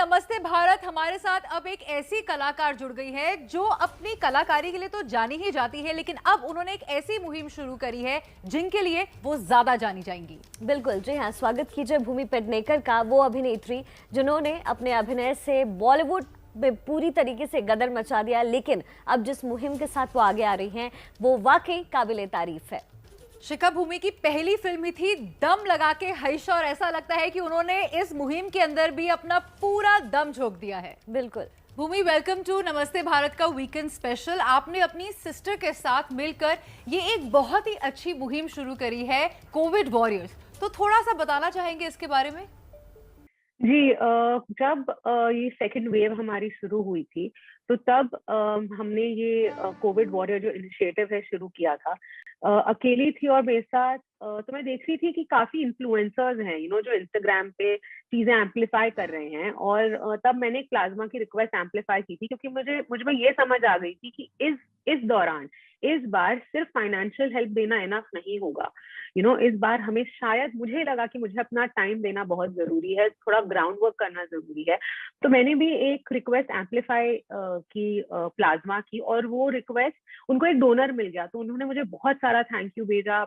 नमस्ते भारत हमारे साथ अब एक ऐसी कलाकार जुड़ गई है जो अपनी कलाकारी के लिए तो जानी ही जाती है, लेकिन अब उन्होंने एक ऐसी मुहिम शुरू करी है जिनके लिए वो ज्यादा जानी जाएंगी। बिल्कुल जी हाँ, स्वागत कीजिए भूमि पेडनेकर का, वो अभिनेत्री जिन्होंने अपने अभिनय से बॉलीवुड में पूरी तरीके से गदर मचा दिया, लेकिन अब जिस मुहिम के साथ वो आगे आ रही हैं वो वाकई काबिले तारीफ है। शिखा भूमि की पहली फिल्म ही थी दम लगा के हईश, और ऐसा लगता है कि उन्होंने इस मुहिम के अंदर भी अपना पूरा दम झोंक दिया है। बिल्कुल भूमि, वेलकम टू नमस्ते भारत का वीकेंड स्पेशल। आपने अपनी सिस्टर के साथ मिलकर ये एक बहुत ही अच्छी मुहिम शुरू करी है, कोविड वॉरियर्स। तो थोड़ा सा बताना चाहेंगे इसके बारे में? जी, जब ये सेकेंड वेव हमारी शुरू हुई थी तो तब हमने ये कोविड वॉरियर जो इनिशिएटिव है शुरू किया था। अकेली थी और मेरे साथ तो मैं देख रही थी कि काफी इन्फ्लुएंसर्स हैं जो इंस्टाग्राम पे चीजें एम्पलीफाई कर रहे हैं, और तब मैंने एक प्लाज्मा की रिक्वेस्ट एम्पलीफाई की थी क्योंकि मुझे में ये समझ आ गई थी कि इस दौरान इस बार सिर्फ फाइनेंशियल हेल्प देना इनफ नहीं होगा। इस बार हमें, शायद मुझे लगा कि मुझे अपना टाइम देना बहुत जरूरी है, थोड़ा ग्राउंड वर्क करना जरूरी है। तो मैंने भी एक रिक्वेस्ट एम्पलीफाई की प्लाज्मा की, और वो रिक्वेस्ट उनको एक डोनर मिल गया तो उन्होंने मुझे बहुत सारा थैंक यू भेजा।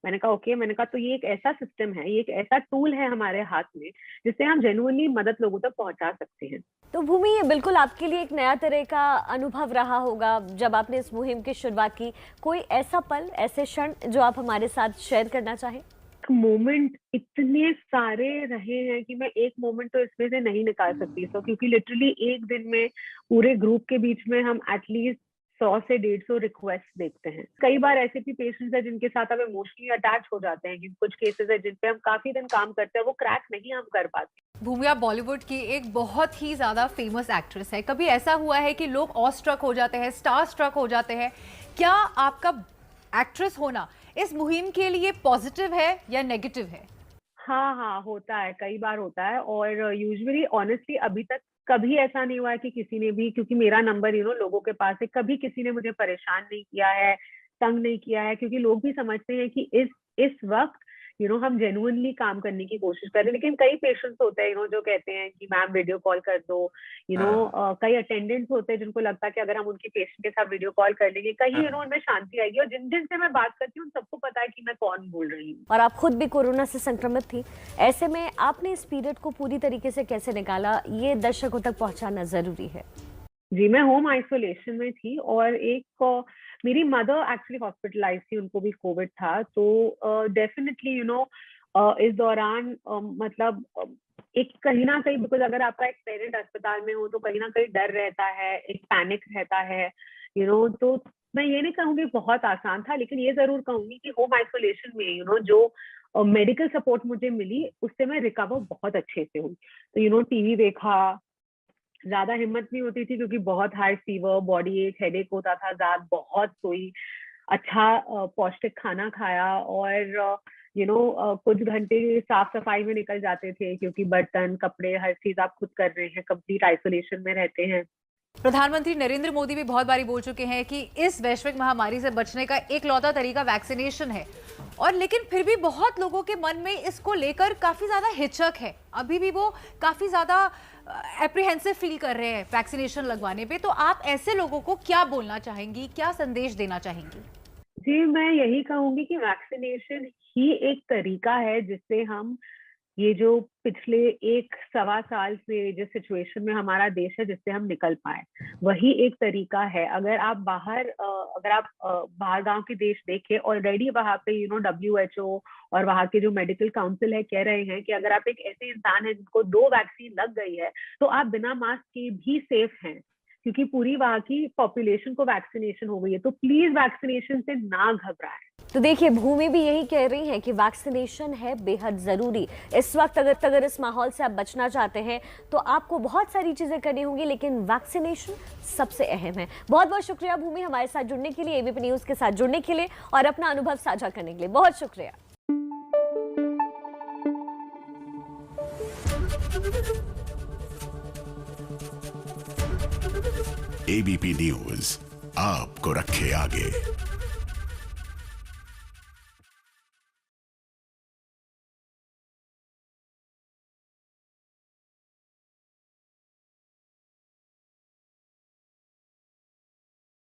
मैंने कहा ओके, मैंने कहा तो ये एक ऐसा सिस्टम है, ये एक ऐसा टूल है हमारे हाथ में जिससे हम जेन्युइनली मदद लोगों तक पहुंचा सकते हैं। तो भूमि, ये बिल्कुल आपके लिए एक नया तरह का अनुभव रहा होगा जब आपने इस मुहिम की शुरुआत की। कोई ऐसा पल, ऐसे क्षण जो आप हमारे साथ शेयर करना चाहें? मोमेंट इतने सारे रहे हैं कि मैं एक मोमेंट तो इसमें से नहीं निकाल सकती, क्योंकि लिटरली एक दिन में पूरे ग्रुप के बीच में हम एटलीस्ट 100 से 150 रिक्वेस्ट देखते हैं। कई बार ऐसे भी पेशेंट्स हैं जिनके साथ हम इमोशनली अटैच हो जाते हैं, कि कुछ केसेस है जिन पे हम काफी दिन काम करते हैं, वो क्रैक नहीं हम कर पाते। भूमि, आप बॉलीवुड की एक बहुत ही ज्यादा फेमस एक्ट्रेस है। कभी ऐसा हुआ है कि लोग ऑ स्ट्रक हो जाते हैं, स्टार स्ट्रक हो जाते हैं? क्या आपका एक्ट्रेस होना इस मुहिम के लिए पॉजिटिव है या नेगेटिव है? हाँ, होता है, कई बार होता है, और यूजुअली ऑनेस्टली अभी तक कभी ऐसा नहीं हुआ है कि किसी ने भी, क्योंकि मेरा नंबर लोगों के पास है, कभी किसी ने मुझे परेशान नहीं किया है, तंग नहीं किया है, क्योंकि लोग भी समझते हैं कि इस वक्त हम जेन्युइनली काम करने की कोशिश कर रहे हैं। लेकिन कई पेशेंट्स होते हैं जो कहते हैं कि मैम वीडियो कॉल कर दो। कई अटेंडेंट्स होते हैं जिनको लगता है कि अगर हम उनके पेशेंट के साथ वीडियो कॉल कर लेंगे कहीं उनमें शांति आएगी, और जिन से मैं बात करती हूँ उन सबको पता है कि मैं कौन बोल रही हूँ। और आप खुद भी कोरोना से संक्रमित थी, ऐसे में आपने इस पीरियड को पूरी तरीके से कैसे निकाला, ये दर्शकों तक पहुंचाना जरूरी है। जी, मैं होम आइसोलेशन में थी, और एक मेरी मदर एक्चुअली हॉस्पिटलाइज थी, उनको भी कोविड था। तो डेफिनेटली इस दौरान मतलब एक कहीं ना कहीं, बिकॉज अगर आपका एक पेरेंट अस्पताल में हो तो कहीं ना कहीं डर रहता है, एक पैनिक रहता है। तो मैं ये नहीं कहूंगी बहुत आसान था, लेकिन ये जरूर कहूंगी कि होम आइसोलेशन में जो मेडिकल सपोर्ट मुझे मिली उससे मैं रिकवर बहुत अच्छे से हुई। तो टीवी देखा, ज्यादा हिम्मत नहीं होती थी क्योंकि बहुत हाई फीवर, बॉडी एक, हेडेक होता था, रात बहुत सोई, अच्छा पौष्टिक खाना खाया, और कुछ घंटे साफ सफाई में निकल जाते थे क्योंकि बर्तन, कपड़े, हर चीज आप खुद कर रहे हैं, कंप्लीट आइसोलेशन में रहते हैं। प्रधानमंत्री नरेंद्र मोदी भी बहुत बारी बोल चुके हैं कि इस वैश्विक महामारी से बचने का एकलौता तरीका वैक्सीनेशन है, और लेकिन फिर भी बहुत लोगों के मन में इसको लेकर काफी ज्यादा हिचक है। अभी भी वो काफी ज्यादा एप्रीहेंसिव फील कर रहे हैं वैक्सीनेशन लगवाने पे। तो आप ऐसे लोगों को क्या बोलना चाहेंगी, क्या संदेश देना चाहेंगी? जी, मैं यही कहूंगी कि वैक्सीनेशन ही एक तरीका है जिससे हम ये जो पिछले 1-1.25 साल से जिस सिचुएशन में हमारा देश है, जिससे हम निकल पाए, वही एक तरीका है। अगर आप बाहर गांव के देश देखें, ऑलरेडी वहां पे WHO और वहां के जो मेडिकल काउंसिल है कह रहे हैं कि अगर आप एक ऐसे इंसान है जिनको 2 वैक्सीन लग गई है तो आप बिना मास्क के भी सेफ हैं, क्योंकि पूरी वहां की पॉपुलेशन को वैक्सीनेशन हो गई है। तो प्लीज वैक्सीनेशन से ना घबराएं। तो देखिए, भूमि भी यही कह रही हैं कि वैक्सीनेशन है बेहद जरूरी। इस वक्त अगर इस माहौल से आप बचना चाहते हैं तो आपको बहुत सारी चीजें करनी होंगी, लेकिन वैक्सीनेशन सबसे अहम है। बहुत बहुत शुक्रिया भूमि, हमारे साथ जुड़ने के लिए, एबीपी न्यूज के साथ जुड़ने के लिए और अपना अनुभव साझा करने के लिए बहुत शुक्रिया। एबीपी न्यूज आपको रखे आगे।